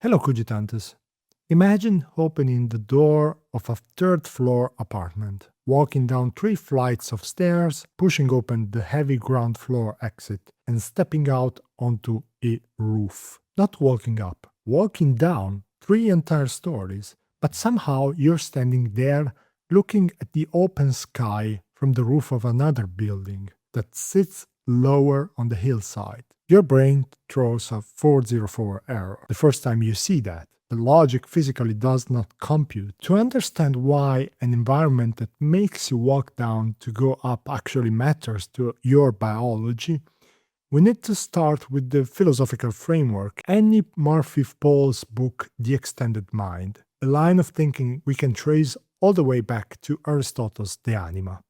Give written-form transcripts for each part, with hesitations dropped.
Hello, cogitantes. Imagine opening the door of a third floor apartment, walking down 3 flights of stairs, pushing open the heavy ground floor exit, and stepping out onto a roof. Not walking up, walking down 3 entire stories, but somehow you're standing there looking at the open sky from the roof of another building that sits lower on the hillside. Your brain throws a 404 error the first time you see that. The logic physically does not compute. To understand why an environment that makes you walk down to go up actually matters to your biology, we need to start with the philosophical framework. Annie Murphy-Paul's book, The Extended Mind, a line of thinking we can trace all the way back to Aristotle's De Anima.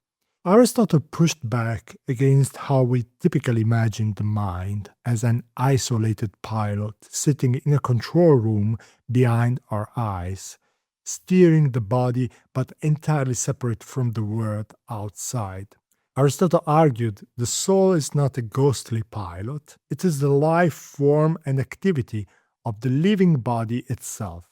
Aristotle pushed back against how we typically imagine the mind as an isolated pilot sitting in a control room behind our eyes, steering the body but entirely separate from the world outside. Aristotle argued the soul is not a ghostly pilot, it is the life form and activity of the living body itself.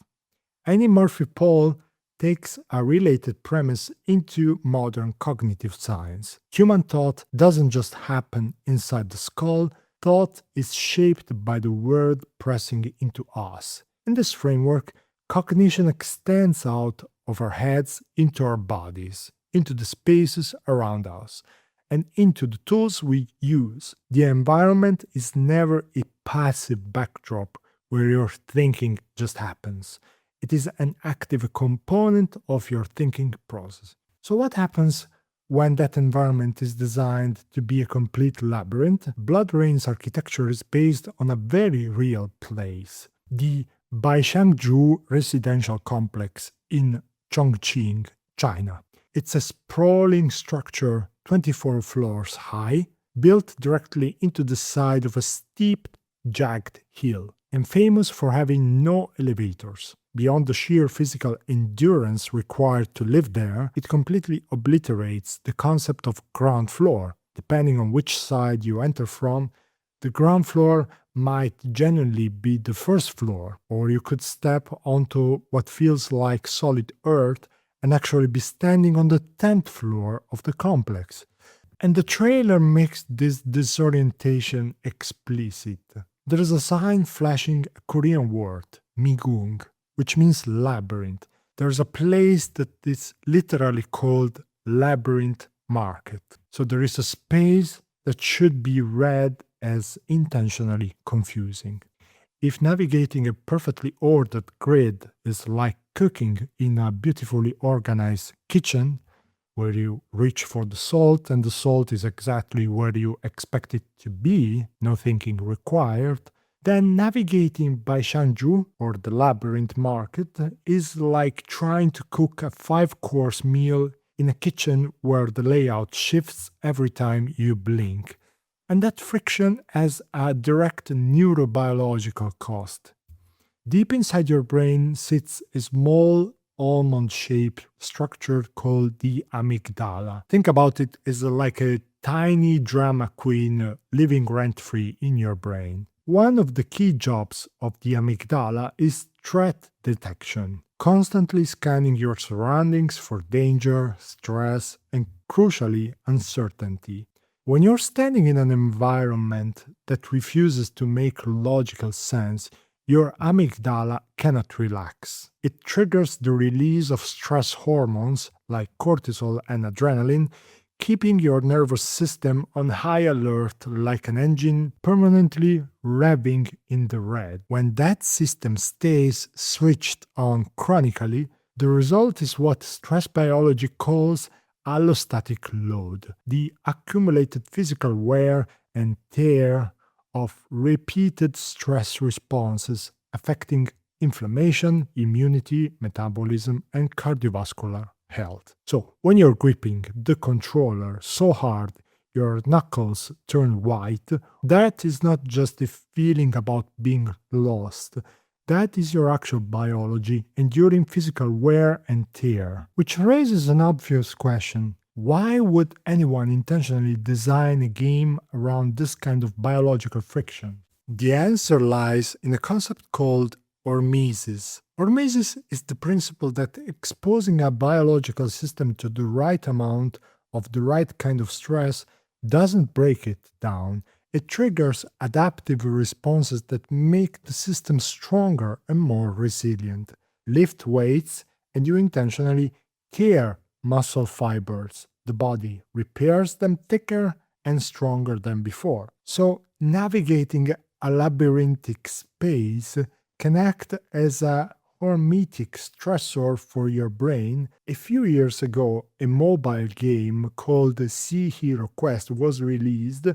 Annie Murphy-Paul takes a related premise into modern cognitive science. Human thought doesn't just happen inside the skull, thought is shaped by the world pressing into us. In this framework, cognition extends out of our heads into our bodies, into the spaces around us, and into the tools we use. The environment is never a passive backdrop where your thinking just happens. It is an active component of your thinking process. So what happens when that environment is designed to be a complete labyrinth? Blood Rain's architecture is based on a very real place, the Baishangjou residential complex in Chongqing, China. It's a sprawling structure 24 floors high, built directly into the side of a steep, jagged hill, and famous for having no elevators. Beyond the sheer physical endurance required to live there, it completely obliterates the concept of ground floor. Depending on which side you enter from, the ground floor might genuinely be the first floor, or you could step onto what feels like solid earth and actually be standing on the 10th floor of the complex. And the trailer makes this disorientation explicit. There is a sign flashing a Korean word, migung, which means labyrinth. There's a place that is literally called Labyrinth Market. So there is a space that should be read as intentionally confusing. If navigating a perfectly ordered grid is like cooking in a beautifully organized kitchen, where you reach for the salt and the salt is exactly where you expect it to be, no thinking required, then navigating by Shangju, or the Labyrinth Market, is like trying to cook a 5-course meal in a kitchen where the layout shifts every time you blink. And that friction has a direct neurobiological cost. Deep inside your brain sits a small almond-shaped structure called the amygdala. Think about it as like a tiny drama queen living rent-free in your brain. One of the key jobs of the amygdala is threat detection, constantly scanning your surroundings for danger, stress, and crucially, uncertainty. When you're standing in an environment that refuses to make logical sense, your amygdala cannot relax. It triggers the release of stress hormones like cortisol and adrenaline, keeping your nervous system on high alert like an engine permanently revving in the red. When that system stays switched on chronically, the result is what stress biology calls allostatic load, the accumulated physical wear and tear of repeated stress responses affecting inflammation, immunity, metabolism, and cardiovascular health. So, when you're gripping the controller so hard your knuckles turn white, that is not just a feeling about being lost. That is your actual biology enduring physical wear and tear. Which raises an obvious question. Why would anyone intentionally design a game around this kind of biological friction? The answer lies in a concept called hormesis. Hormesis is the principle that exposing a biological system to the right amount of the right kind of stress doesn't break it down. It triggers adaptive responses that make the system stronger and more resilient. Lift weights, and you intentionally tear muscle fibers. The body repairs them thicker and stronger than before. So, navigating a labyrinthic space can act as a hormetic stressor for your brain. A few years ago, a mobile game called Sea Hero Quest was released,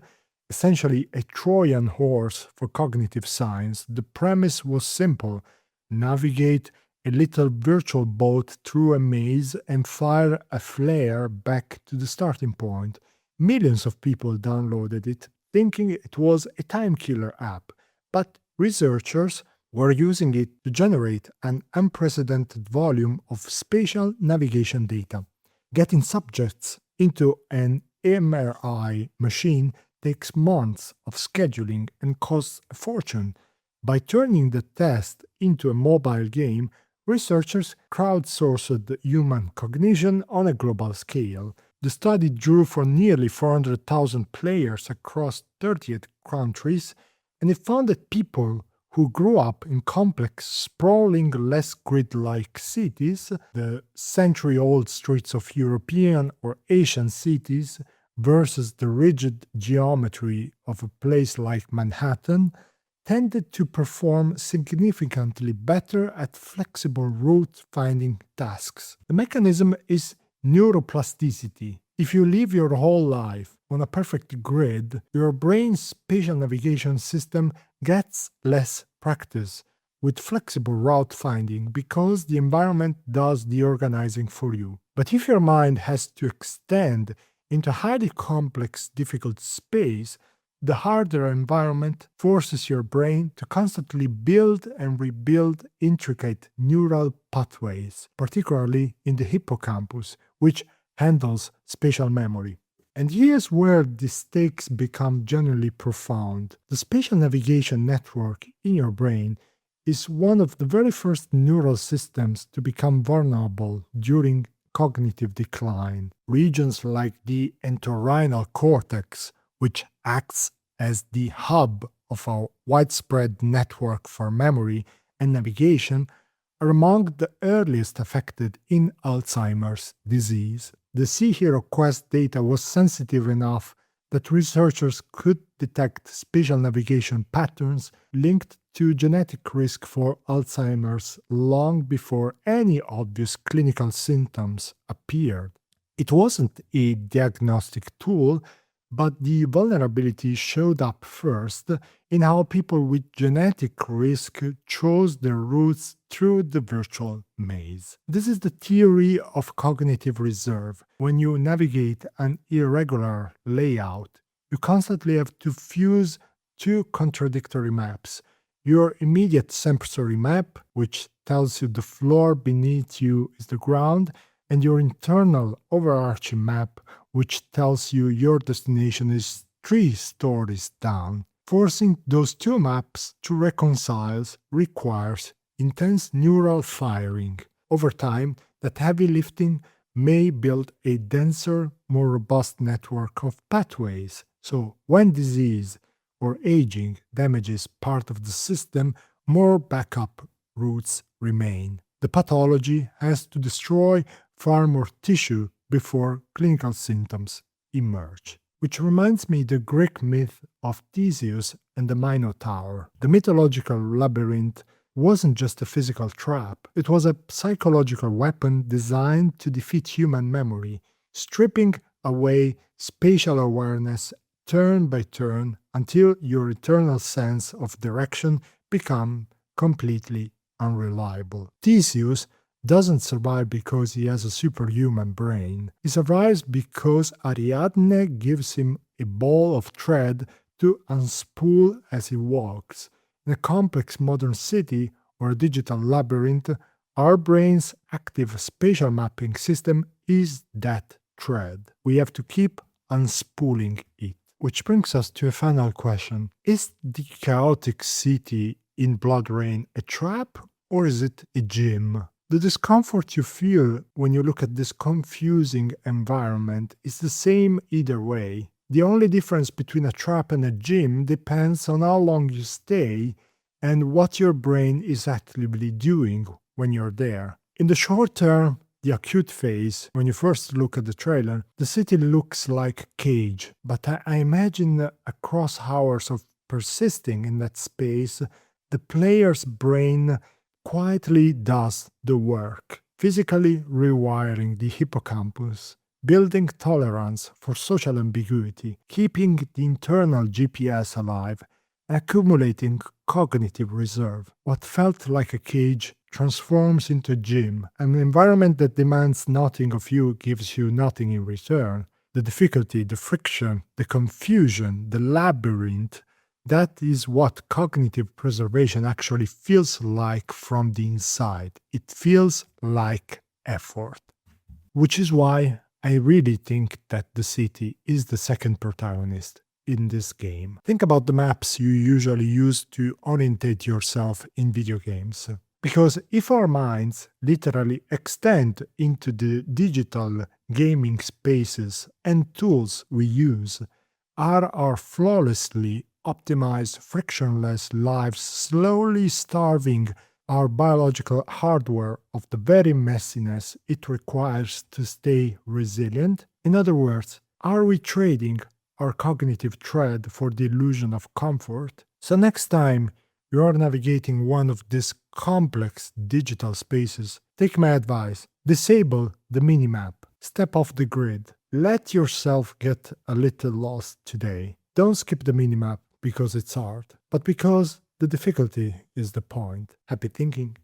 essentially a Trojan horse for cognitive science. The premise was simple: navigate a little virtual boat through a maze and fire a flare back to the starting point. Millions of people downloaded it, thinking it was a time killer app, but researchers were using it to generate an unprecedented volume of spatial navigation data. Getting subjects into an MRI machine takes months of scheduling and costs a fortune. By turning the test into a mobile game, researchers crowdsourced human cognition on a global scale. The study drew from nearly 400,000 players across 38 countries, and it found that people who grew up in complex, sprawling, less grid-like cities, the century-old streets of European or Asian cities, versus the rigid geometry of a place like Manhattan, tended to perform significantly better at flexible route-finding tasks. The mechanism is neuroplasticity. If you live your whole life on a perfect grid, your brain's spatial navigation system gets less practice with flexible route finding because the environment does the organizing for you. But if your mind has to extend into highly complex, difficult space, the harder environment forces your brain to constantly build and rebuild intricate neural pathways, particularly in the hippocampus, which handles spatial memory. And here's where the stakes become genuinely profound. The spatial navigation network in your brain is one of the very first neural systems to become vulnerable during cognitive decline. Regions like the entorhinal cortex, which acts as the hub of a widespread network for memory and navigation, are among the earliest affected in Alzheimer's disease. The Sea Hero Quest data was sensitive enough that researchers could detect spatial navigation patterns linked to genetic risk for Alzheimer's long before any obvious clinical symptoms appeared. It wasn't a diagnostic tool, but the vulnerability showed up first in how people with genetic risk chose their routes through the virtual maze. This is the theory of cognitive reserve. When you navigate an irregular layout, you constantly have to fuse two contradictory maps: your immediate sensory map, which tells you the floor beneath you is the ground, and your internal overarching map, which tells you your destination is 3 stories down. Forcing those two maps to reconcile requires intense neural firing. Over time, that heavy lifting may build a denser, more robust network of pathways. So, when disease or aging damages part of the system, more backup routes remain. The pathology has to destroy far more tissue before clinical symptoms emerge. Which reminds me the Greek myth of Theseus and the Minotaur. The mythological labyrinth wasn't just a physical trap, it was a psychological weapon designed to defeat human memory, stripping away spatial awareness turn by turn until your eternal sense of direction become completely unreliable. Theseus doesn't survive because he has a superhuman brain. He survives because Ariadne gives him a ball of thread to unspool as he walks. In a complex modern city or a digital labyrinth, our brain's active spatial mapping system is that thread. We have to keep unspooling it. Which brings us to a final question. Is the chaotic city in Blood Rain a trap or is it a gym? The discomfort you feel when you look at this confusing environment is the same either way. The only difference between a trap and a gym depends on how long you stay and what your brain is actively doing when you're there. In the short term, the acute phase, when you first look at the trailer, the city looks like a cage, but I imagine across hours of persisting in that space, the player's brain quietly does the work, physically rewiring the hippocampus, building tolerance for social ambiguity, keeping the internal GPS alive, accumulating cognitive reserve. What felt like a cage transforms into a gym. An environment that demands nothing of you gives you nothing in return. The difficulty, the friction, the confusion, the labyrinth, that is what cognitive preservation actually feels like from the inside. It feels like effort. Which is why I really think that the city is the second protagonist in this game. Think about the maps you usually use to orientate yourself in video games. Because if our minds literally extend into the digital gaming spaces and tools we use, are our flawlessly optimized, frictionless lives slowly starving our biological hardware of the very messiness it requires to stay resilient? In other words, are we trading our cognitive thread for the illusion of comfort? So next time you are navigating one of these complex digital spaces, take my advice. Disable the minimap. Step off the grid. Let yourself get a little lost today. Don't skip the minimap because it's hard, but because the difficulty is the point. Happy thinking.